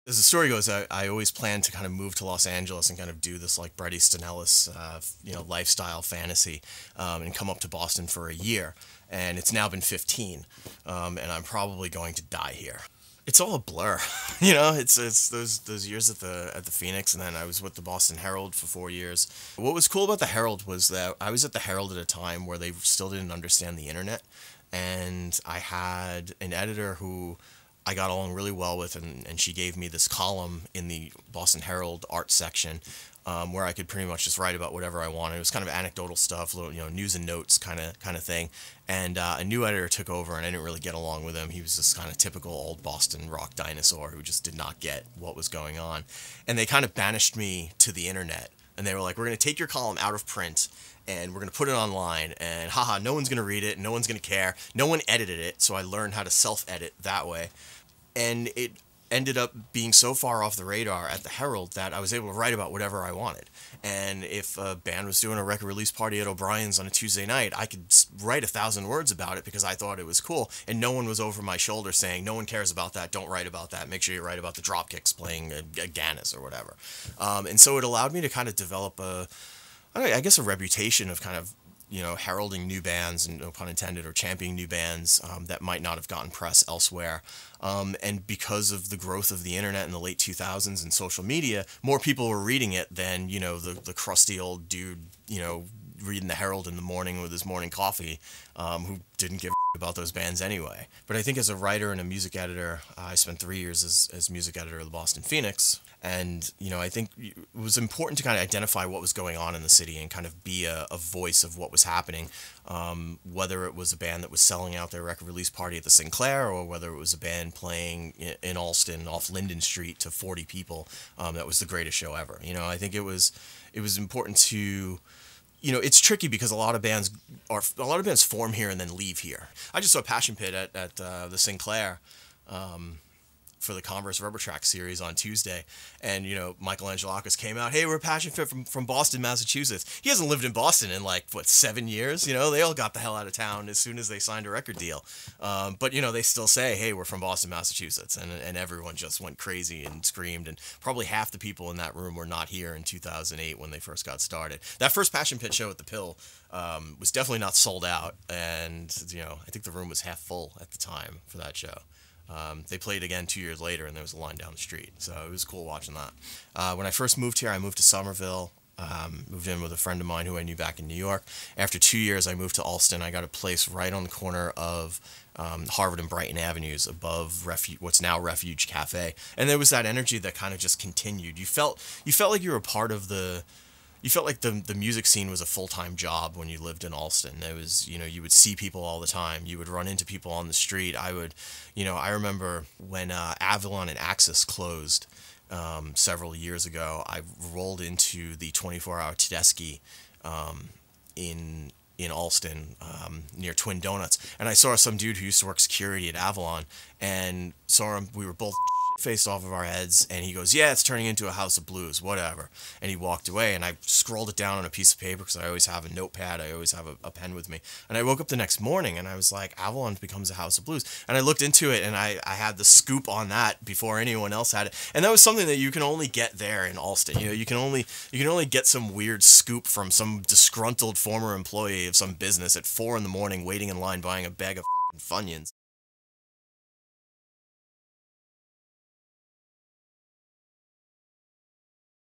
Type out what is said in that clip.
As the story goes, I always planned to kind of move to Los Angeles and kind of do this like Bret Easton Ellis, lifestyle fantasy, and come up to Boston for a year. And it's now been 15, and I'm probably going to die here. It's all a blur, It's those years at the Phoenix, and then I was with the Boston Herald for 4 years. What was cool about the Herald was that I was at the Herald at a time where they still didn't understand the internet, and I had an editor who I got along really well with, and she gave me this column in the Boston Herald art section, where I could pretty much just write about whatever I wanted. It was kind of anecdotal stuff, little news and notes kind of thing. And a new editor took over, and I didn't really get along with him. He was this kind of typical old Boston rock dinosaur who just did not get what was going on, and they kind of banished me to the internet. And they were like, "We're going to take your column out of print, and we're going to put it online, and haha, no one's going to read it, no one's going to care." No one edited it, so I learned how to self-edit that way. And it ended up being so far off the radar at the Herald that I was able to write about whatever I wanted. And if a band was doing a record release party at O'Brien's on a Tuesday night, I could write 1,000 words about it because I thought it was cool, and no one was over my shoulder saying, "No one cares about that, don't write about that, make sure you write about the Dropkicks playing a Gannis or whatever." And so it allowed me to kind of develop I guess a reputation of kind of heralding new bands, and no pun intended, or championing new bands that might not have gotten press elsewhere. And because of the growth of the internet in the late 2000s and social media, more people were reading it than the crusty old dude reading the Herald in the morning with his morning coffee, who didn't give a about those bands anyway. But I think as a writer and a music editor, I spent 3 years as music editor of the Boston Phoenix, and I think it was important to kind of identify what was going on in the city and kind of be a voice of what was happening, whether it was a band that was selling out their record release party at the Sinclair, or whether it was a band playing in Allston off Linden Street to 40 people. That was the greatest show ever. I think it was important to it's tricky because a lot of bands form here and then leave here. I just saw Passion Pit at the Sinclair for the Converse Rubber Track series on Tuesday, and Michael Angelakis came out. "Hey, we're Passion Pit from Boston, Massachusetts." He hasn't lived in Boston in 7 years. They all got the hell out of town as soon as they signed a record deal. But they still say, "Hey, we're from Boston, Massachusetts," and everyone just went crazy and screamed. And probably half the people in that room were not here in 2008 when they first got started. That first Passion Pit show at the Pill was definitely not sold out, and I think the room was half full at the time for that show. They played again 2 years later, and there was a line down the street, so it was cool watching that. When I first moved here, I moved to Somerville, moved in with a friend of mine who I knew back in New York. After 2 years, I moved to Allston. I got a place right on the corner of Harvard and Brighton Avenues, above what's now Refuge Cafe, and there was that energy that kind of just continued. You felt like you were part of the... You felt like the music scene was a full-time job when you lived in Allston. It was, you would see people all the time. You would run into people on the street. I remember when Avalon and Axis closed several years ago, I rolled into the 24-hour Tedeschi in Allston, near Twin Donuts, and I saw some dude who used to work security at Avalon, and saw him. We were both faced off of our heads, and he goes, "Yeah, it's turning into a house of blues, whatever." And he walked away, and I scrolled it down on a piece of paper because I always have a notepad, I always have a pen with me. And I woke up the next morning, and I was like, Avalon becomes a house of blues. And I looked into it, and I had the scoop on that before anyone else had it. And that was something that you can only get there in Allston. You can only get some weird scoop from some disgruntled former employee of some business at 4 in the morning waiting in line buying a bag of fucking Funyuns.